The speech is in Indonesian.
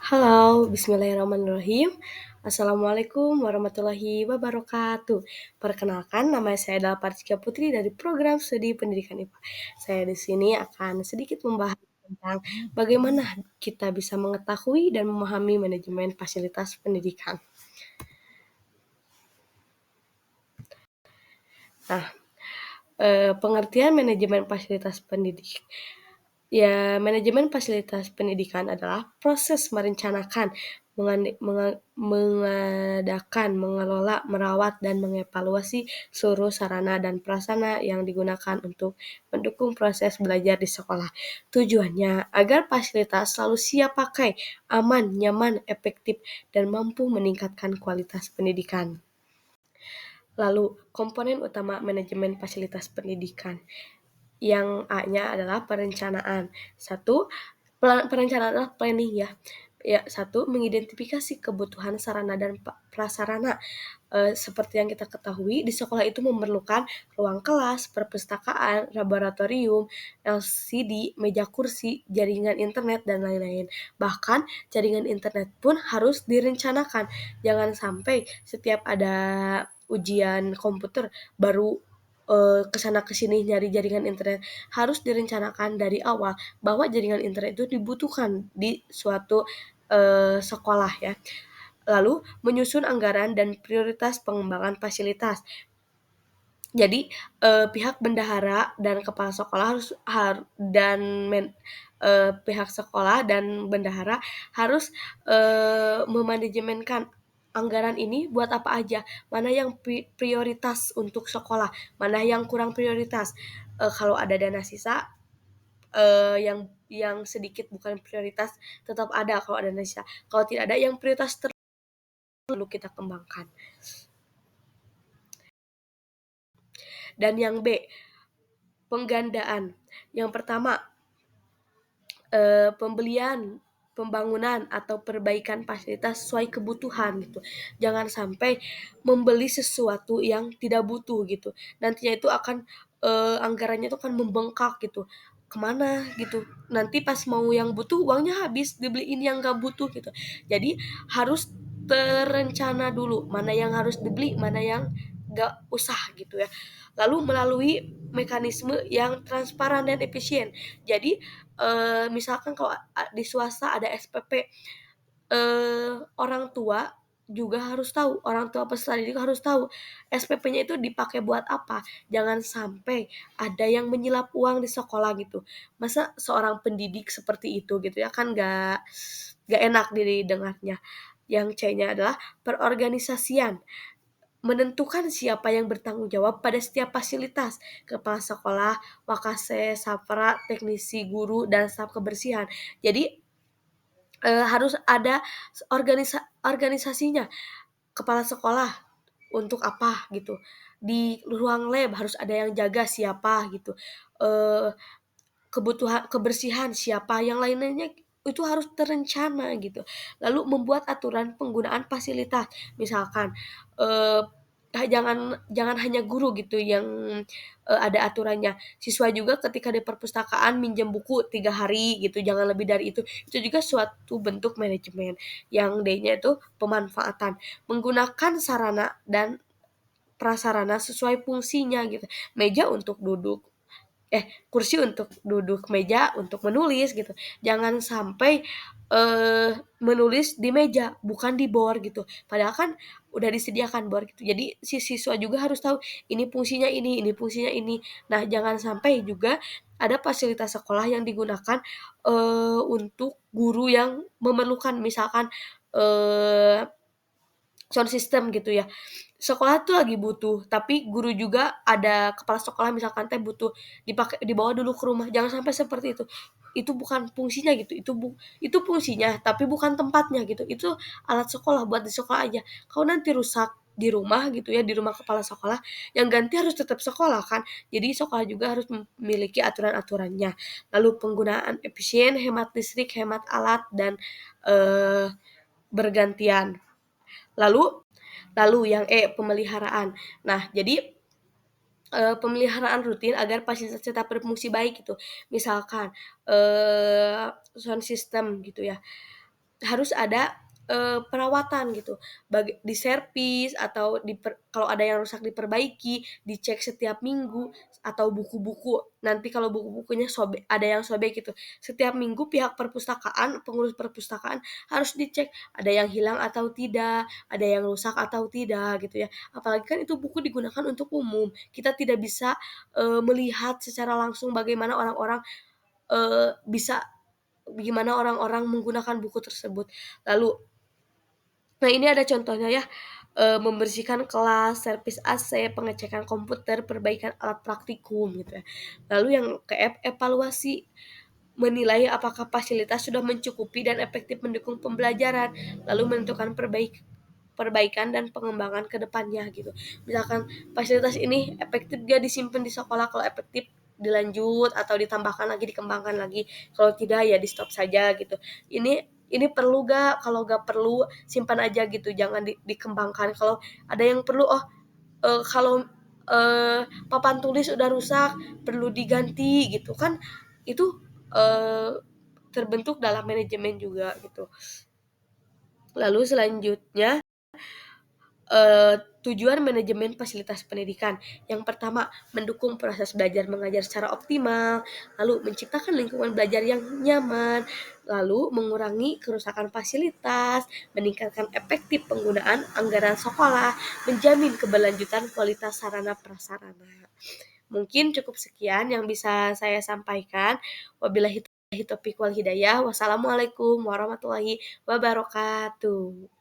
Halo, bismillahirrahmanirrahim. Assalamualaikum warahmatullahi wabarakatuh. Perkenalkan, nama saya adalah Partika Putri dari program studi pendidikan IPA. Saya di sini akan sedikit membahas tentang bagaimana kita bisa mengetahui dan memahami manajemen fasilitas pendidikan. Nah, pengertian manajemen fasilitas pendidikan. Ya, manajemen fasilitas pendidikan adalah proses merencanakan, mengadakan, mengelola, merawat, dan mengevaluasi seluruh sarana dan prasarana yang digunakan untuk mendukung proses belajar di sekolah. Tujuannya agar fasilitas selalu siap pakai, aman, nyaman, efektif, dan mampu meningkatkan kualitas pendidikan. Lalu, komponen utama manajemen fasilitas pendidikan. Yang A-nya adalah perencanaan. Satu, perencanaan adalah planning ya. Ya, satu, mengidentifikasi kebutuhan sarana dan prasarana. Seperti yang kita ketahui, di sekolah itu memerlukan ruang kelas, perpustakaan, laboratorium, LCD, meja kursi, jaringan internet, dan lain-lain. Bahkan, jaringan internet pun harus direncanakan. Jangan sampai setiap ada ujian komputer baru kesana kesini nyari jaringan internet. Harus direncanakan dari awal bahwa jaringan internet itu dibutuhkan di suatu sekolah ya. Lalu menyusun anggaran dan prioritas pengembangan fasilitas. Jadi pihak bendahara dan kepala sekolah pihak sekolah dan bendahara harus memanajemenkan anggaran ini buat apa aja, mana yang prioritas untuk sekolah, mana yang kurang prioritas. Kalau ada dana sisa, yang sedikit bukan prioritas tetap ada kalau ada dana sisa. Kalau tidak ada yang prioritas perlu kita kembangkan. Dan yang B, penggandaan. Yang pertama, pembelian, pembangunan atau perbaikan fasilitas sesuai kebutuhan gitu. Jangan sampai membeli sesuatu yang tidak butuh gitu. Nantinya itu akan anggarannya itu akan membengkak gitu. Kemana gitu. Nanti pas mau yang butuh uangnya habis dibeliin yang gak butuh gitu. Jadi harus terencana dulu mana yang harus dibeli, mana yang gak usah gitu ya. Lalu melalui mekanisme yang transparan dan efisien. Jadi misalkan kalau di swasta ada SPP, orang tua juga harus tahu, orang tua peserta didik harus tahu SPP-nya itu dipakai buat apa. Jangan sampai ada yang menyilap uang di sekolah gitu. Masa seorang pendidik seperti itu gitu ya, kan gak enak didengarnya. Yang C-nya adalah perorganisasian. Menentukan siapa yang bertanggung jawab pada setiap fasilitas, kepala sekolah, wakase, sapra, teknisi, guru, dan staf kebersihan. Jadi harus ada organisasinya. Kepala sekolah untuk apa gitu. Di ruang lab harus ada yang jaga siapa gitu. Eh, Kebutuhan kebersihan siapa, yang lainnya itu harus terencana gitu. Lalu membuat aturan penggunaan fasilitas. Misalkan eh, jangan jangan hanya guru gitu yang ada aturannya. Siswa juga ketika di perpustakaan minjem buku 3 hari gitu, jangan lebih dari itu. Itu juga suatu bentuk manajemen. Yang D-nya itu pemanfaatan. Menggunakan sarana dan prasarana sesuai fungsinya gitu. Meja untuk duduk, kursi untuk duduk, meja untuk menulis gitu. Jangan sampai menulis di meja bukan di board gitu. Padahal kan udah disediakan board gitu. Jadi si siswa juga harus tahu ini fungsinya ini fungsinya ini. Nah, jangan sampai juga ada fasilitas sekolah yang digunakan untuk guru yang memerlukan, misalkan eh sound system gitu ya. Sekolah tuh lagi butuh, tapi guru juga ada, kepala sekolah misalkan teh butuh dipakai, dibawa dulu ke rumah. Jangan sampai seperti itu. Itu bukan fungsinya gitu. Itu fungsinya tapi bukan tempatnya gitu. Itu alat sekolah buat di sekolah aja. Kalau nanti rusak di rumah gitu ya, di rumah kepala sekolah, yang ganti harus tetap sekolah kan. Jadi sekolah juga harus memiliki aturan-aturannya. Lalu penggunaan efisien, hemat listrik, hemat alat, dan eh bergantian. Lalu Lalu yang E, pemeliharaan. Nah, jadi pemeliharaan rutin agar fasilitas tetap berfungsi baik gitu. Misalkan sound system gitu ya. harus ada, perawatan gitu, diservis atau kalau ada yang rusak diperbaiki, dicek setiap minggu, atau buku-buku, nanti kalau buku-bukunya ada yang sobek gitu, setiap minggu pihak perpustakaan, pengurus perpustakaan harus dicek ada yang hilang atau tidak, ada yang rusak atau tidak gitu ya. Apalagi kan itu buku digunakan untuk umum, kita tidak bisa, melihat secara langsung bagaimana orang-orang menggunakan buku tersebut. Lalu, nah ini ada contohnya ya, membersihkan kelas, servis AC, pengecekan komputer, perbaikan alat praktikum gitu ya. Lalu yang evaluasi, menilai apakah fasilitas sudah mencukupi dan efektif mendukung pembelajaran, lalu menentukan perbaikan dan pengembangan ke depannya gitu. Misalkan fasilitas ini efektif gak disimpan di sekolah, kalau efektif dilanjut atau ditambahkan lagi, dikembangkan lagi, kalau tidak ya di-stop saja gitu. Ini perlu gak? Kalau gak perlu simpan aja gitu, jangan dikembangkan. Kalau ada yang perlu, kalau, papan tulis udah rusak, perlu diganti gitu kan, itu, terbentuk dalam manajemen juga gitu. Lalu selanjutnya, tujuan manajemen fasilitas pendidikan. Yang pertama, mendukung proses belajar mengajar secara optimal, lalu menciptakan lingkungan belajar yang nyaman, lalu mengurangi kerusakan fasilitas, meningkatkan efektif penggunaan anggaran sekolah, menjamin keberlanjutan kualitas sarana prasarana. Mungkin cukup sekian yang bisa saya sampaikan. Wabillahi taufiq wal hidayah. Wassalamualaikum warahmatullahi wabarakatuh.